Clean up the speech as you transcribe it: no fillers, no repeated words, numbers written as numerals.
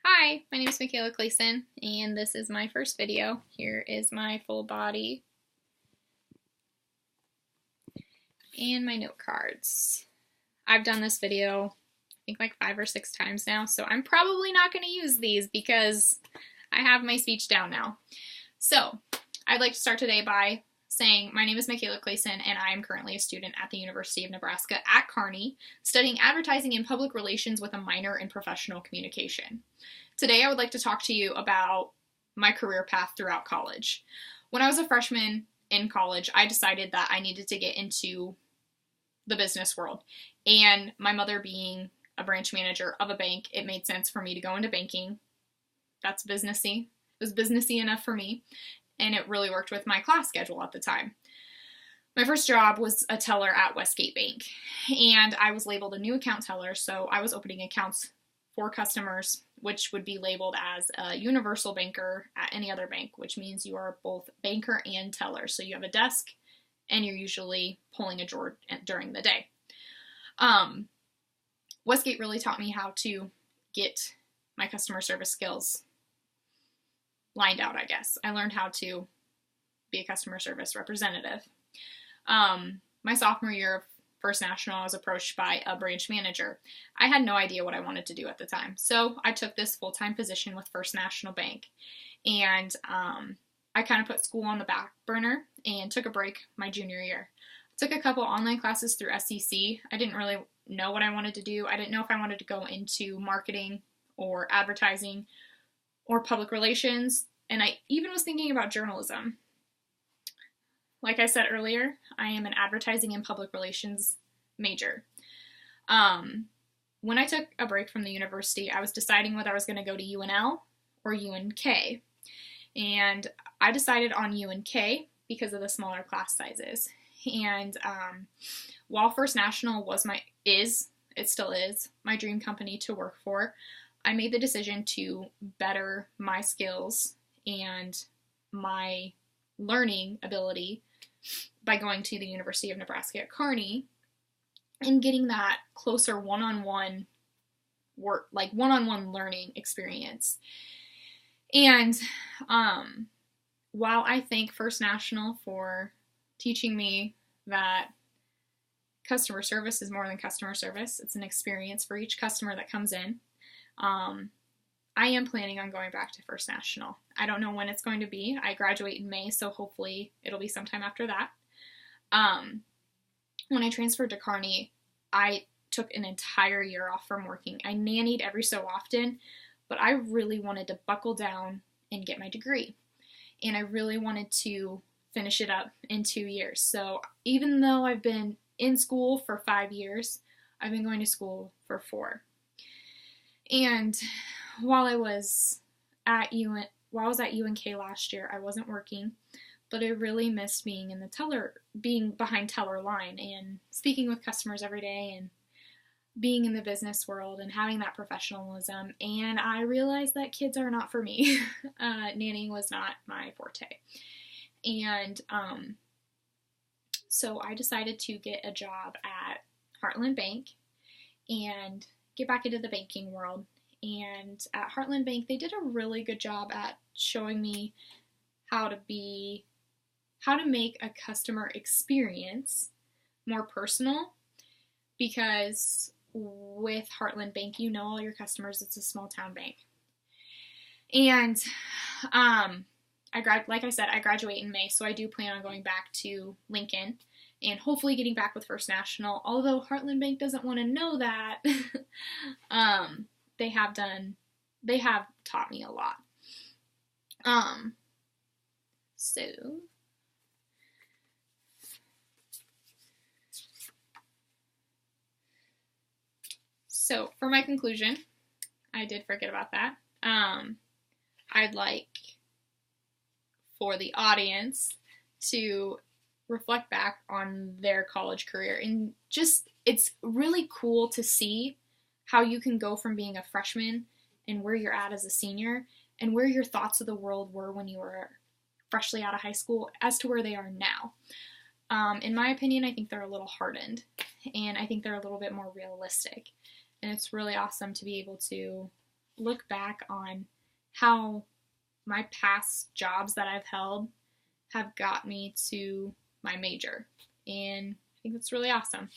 Hi, my name is Michaela Clayson, and this is my first video. Here is my full body and my note cards. I've done this video, I think like 5 or 6 times now, so I'm probably not going to use these because I have my speech down now. So, I'd like to start today by saying my name is Michaela Clayson, and I am currently a student at the University of Nebraska at Kearney, studying advertising and public relations with a minor in professional communication. Today I would like to talk to you about my career path throughout college. When I was a freshman in college, I decided that I needed to get into the business world. And my mother being a branch manager of a bank, it made sense for me to go into banking. That's businessy. It was businessy enough for me, and it really worked with my class schedule at the time. My first job was a teller at Westgate Bank, and I was labeled a new account teller, so I was opening accounts for customers, which would be labeled as a universal banker at any other bank, which means you are both banker and teller. So you have a desk, and you're usually pulling a drawer during the day. Westgate really taught me how to get my customer service skills lined out, I guess. I learned how to be a customer service representative. My sophomore year of First National, I was approached by a branch manager. I had no idea what I wanted to do at the time, so I took this full-time position with First National Bank, and I kind of put school on the back burner and took a break my junior year. I took a couple online classes through SEC. I didn't really know what I wanted to do. I didn't know if I wanted to go into marketing or advertising or public relations, and I even was thinking about journalism. Like I said earlier, I am an advertising and public relations major. When I took a break from the university, I was deciding whether I was going to go to UNL or UNK. And I decided on UNK because of the smaller class sizes. And while First National it still is, my dream company to work for, I made the decision to better my skills and my learning ability by going to the University of Nebraska at Kearney and getting that closer one-on-one work, like one-on-one learning experience. And while I thank First National for teaching me that customer service is more than customer service, it's an experience for each customer that comes in, I am planning on going back to First National. I don't know when it's going to be. I graduate in May, so hopefully it'll be sometime after that. When I transferred to Kearney, I took an entire year off from working. I nannied every so often, but I really wanted to buckle down and get my degree. And I really wanted to finish it up in 2 years. So even though I've been in school for 5 years, I've been going to school for 4. And while I was at UNK last year, I wasn't working, but I really missed being behind teller line and speaking with customers every day and being in the business world and having that professionalism. And I realized that kids are not for me. Nannying was not my forte. And so I decided to get a job at Heartland Bank and get back into the banking world. And at Heartland Bank, they did a really good job at showing me how to make a customer experience more personal, because with Heartland Bank, you know all your customers. It's a small town bank. And like I said, I graduate in May, so I do plan on going back to Lincoln and hopefully getting back with First National, although Heartland Bank doesn't want to know that. They have taught me a lot. So for my conclusion, I did forget about that. I'd like for the audience to reflect back on their college career, and it's really cool to see how you can go from being a freshman and where you're at as a senior and where your thoughts of the world were when you were freshly out of high school as to where they are now. In my opinion, I think they're a little hardened, and I think they're a little bit more realistic. And it's really awesome to be able to look back on how my past jobs that I've held have got me to my major. And I think that's really awesome.